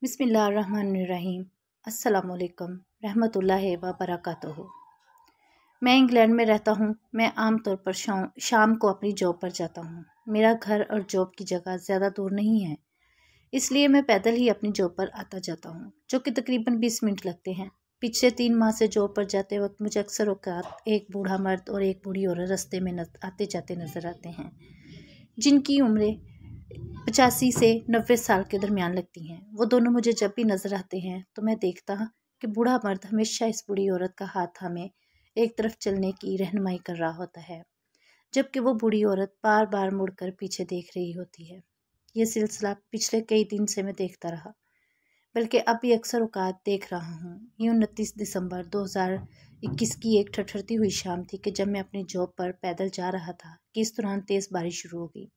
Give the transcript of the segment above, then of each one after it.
बिस्मिल्लाहिर्रहमानिर्रहीम। अस्सलामुअलैकुम रहमतुल्लाहि व बरकातुहू। मैं इंग्लैंड में रहता हूँ। मैं आमतौर पर शाम को अपनी जॉब पर जाता हूँ। मेरा घर और जॉब की जगह ज़्यादा दूर नहीं है, इसलिए मैं पैदल ही अपनी जॉब पर आता जाता हूँ, जो कि तकरीबन 20 मिनट लगते हैं। पिछले 3 माह से जॉब पर जाते वक्त मुझे अक्सर औकात एक बूढ़ा मर्द और एक बूढ़ी औरत रास्ते में आते जाते नज़र आते हैं, जिनकी उम्रें 85 से 90 साल के दरमियान लगती हैं। वो दोनों मुझे जब भी नज़र आते हैं तो मैं देखता कि बूढ़ा मर्द हमेशा इस बूढ़ी औरत का हाथ हमें एक तरफ चलने की रहनुमाई कर रहा होता है, जबकि वो बूढ़ी औरत बार बार मुड़कर पीछे देख रही होती है। ये सिलसिला पिछले कई दिन से मैं देखता रहा, बल्कि अब भी अक्सर औकात देख रहा हूँ। ये 29 दिसंबर 2021 की एक ठठरती हुई शाम थी कि जब मैं अपनी जॉब पर पैदल जा रहा था कि इस दौरान तेज़ बारिश शुरू हो गई।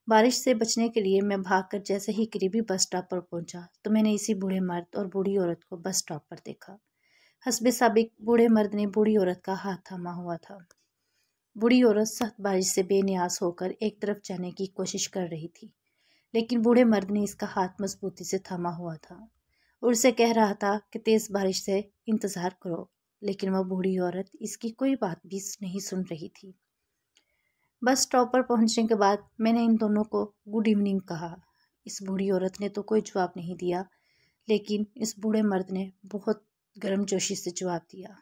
बारिश से बचने के लिए मैं भागकर जैसे ही करीबी बस स्टॉप पर पहुंचा तो मैंने इसी बूढ़े मर्द और बूढ़ी औरत को बस स्टॉप पर देखा। हस्बे साबिक बूढ़े मर्द ने बूढ़ी औरत का हाथ थामा हुआ था। बूढ़ी औरत सख्त बारिश से बेनियास होकर एक तरफ जाने की कोशिश कर रही थी, लेकिन बूढ़े मर्द ने इसका हाथ मजबूती से थामा हुआ था और उसे कह रहा था कि तेज़ बारिश से इंतज़ार करो, लेकिन वह बूढ़ी औरत इसकी कोई बात भी नहीं सुन रही थी। बस स्टॉप पर पहुंचने के बाद मैंने इन दोनों को गुड इवनिंग कहा। इस बूढ़ी औरत ने तो कोई जवाब नहीं दिया, लेकिन इस बूढ़े मर्द ने बहुत गर्मजोशी से जवाब दिया।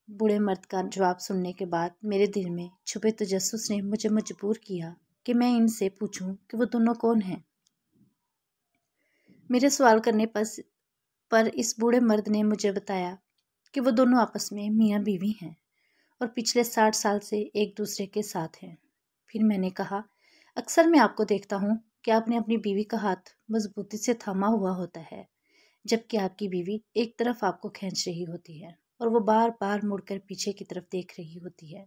बूढ़े मर्द का जवाब सुनने के बाद मेरे दिल में छुपे तजस्सुस ने मुझे मजबूर किया कि मैं इनसे पूछूं कि वो दोनों कौन हैं। मेरे सवाल करने पर इस बूढ़े मर्द ने मुझे बताया कि वो दोनों आपस में मियाँ बीवी हैं और पिछले 60 साल से एक दूसरे के साथ हैं। फिर मैंने कहा, अक्सर मैं आपको देखता हूँ कि आपने अपनी बीवी का हाथ मजबूती से थामा हुआ होता है, जबकि आपकी बीवी एक तरफ आपको खींच रही होती है और वो बार बार मुड़कर पीछे की तरफ देख रही होती है,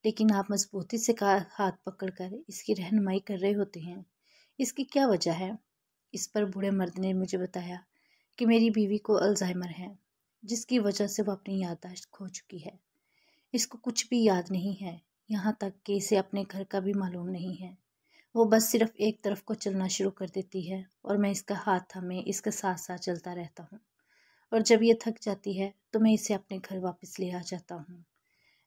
लेकिन आप मजबूती से हाथ पकड़कर इसकी रहनुमाई कर रहे होते हैं। इसकी क्या वजह है? इस पर बूढ़े मर्द ने मुझे बताया कि मेरी बीवी को अल्जाइमर है, जिसकी वजह से वो अपनी याददाश्त खो चुकी है। इसको कुछ भी याद नहीं है, यहाँ तक कि इसे अपने घर का भी मालूम नहीं है। वो बस सिर्फ एक तरफ को चलना शुरू कर देती है और मैं इसका हाथ थामे इसके साथ साथ चलता रहता हूँ, और जब ये थक जाती है तो मैं इसे अपने घर वापस ले आ जाता हूँ।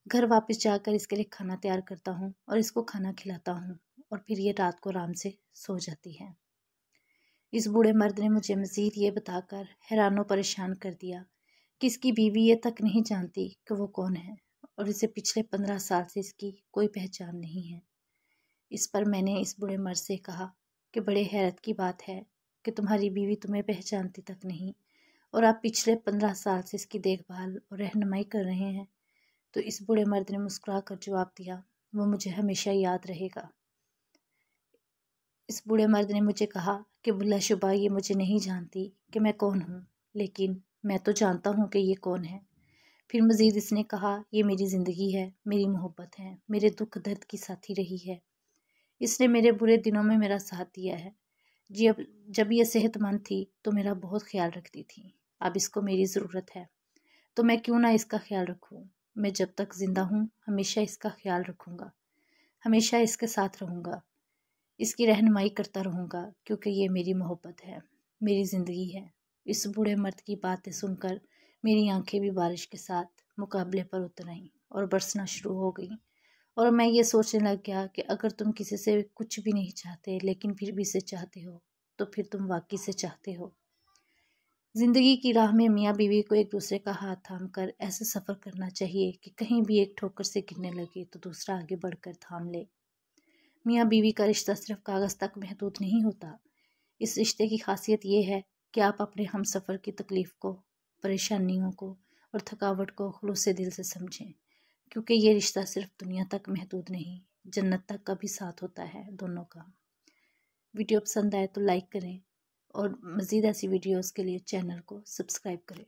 घर वापस जाकर इसके लिए खाना तैयार करता हूँ और इसको खाना खिलाता हूँ, और फिर ये रात को आराम से सो जाती है। इस बूढ़े मर्द ने मुझे मज़ीद ये बताकर हैरान परेशान कर दिया कि इसकी बीवी ये तक नहीं जानती कि वो कौन है, और इसे पिछले 15 साल से इसकी कोई पहचान नहीं है। इस पर मैंने इस बूढ़े मर्द से कहा कि बड़े हैरत की बात है कि तुम्हारी बीवी तुम्हें पहचानती तक नहीं, और आप पिछले 15 साल से इसकी देखभाल और रहनुमाई कर रहे हैं। तो इस बूढ़े मर्द ने मुस्कुरा कर जवाब दिया, वो मुझे हमेशा याद रहेगा। इस बूढ़े मर्द ने मुझे कहा कि बिलाशुबा ये मुझे नहीं जानती कि मैं कौन हूँ, लेकिन मैं तो जानता हूँ कि ये कौन है। फिर मज़ीद इसने कहा, ये मेरी ज़िंदगी है, मेरी मोहब्बत है, मेरे दुख दर्द की साथी रही है। इसने मेरे बुरे दिनों में मेरा साथ दिया है। जब ये सेहतमंद थी तो मेरा बहुत ख्याल रखती थी। अब इसको मेरी ज़रूरत है तो मैं क्यों ना इसका ख्याल रखूँ। मैं जब तक ज़िंदा हूँ हमेशा इसका ख्याल रखूँगा, हमेशा इसके साथ रहूँगा, इसकी रहनुमाई करता रहूँगा, क्योंकि ये मेरी मोहब्बत है, मेरी ज़िंदगी है। इस बूढ़े मर्द की बातें सुनकर मेरी आंखें भी बारिश के साथ मुकाबले पर उतर आईं और बरसना शुरू हो गईं, और मैं ये सोचने लग गया कि अगर तुम किसी से कुछ भी नहीं चाहते लेकिन फिर भी इसे चाहते हो, तो फिर तुम वाकई से चाहते हो। ज़िंदगी की राह में मियाँ बीवी को एक दूसरे का हाथ थाम कर ऐसे सफ़र करना चाहिए कि कहीं भी एक ठोकर से गिरने लगे तो दूसरा आगे बढ़कर थाम ले। मियाँ बीवी का रिश्ता सिर्फ कागज़ तक महदूद नहीं होता। इस रिश्ते की खासियत ये है कि आप अपने हमसफ़र की तकलीफ़ को, परेशानियों को और थकावट को खुलूस से दिल से समझें, क्योंकि ये रिश्ता सिर्फ दुनिया तक महदूद नहीं, जन्नत तक का भी साथ होता है दोनों का। वीडियो पसंद आए तो लाइक करें और मज़ीद ऐसी वीडियोज़ के लिए चैनल को सब्सक्राइब करें।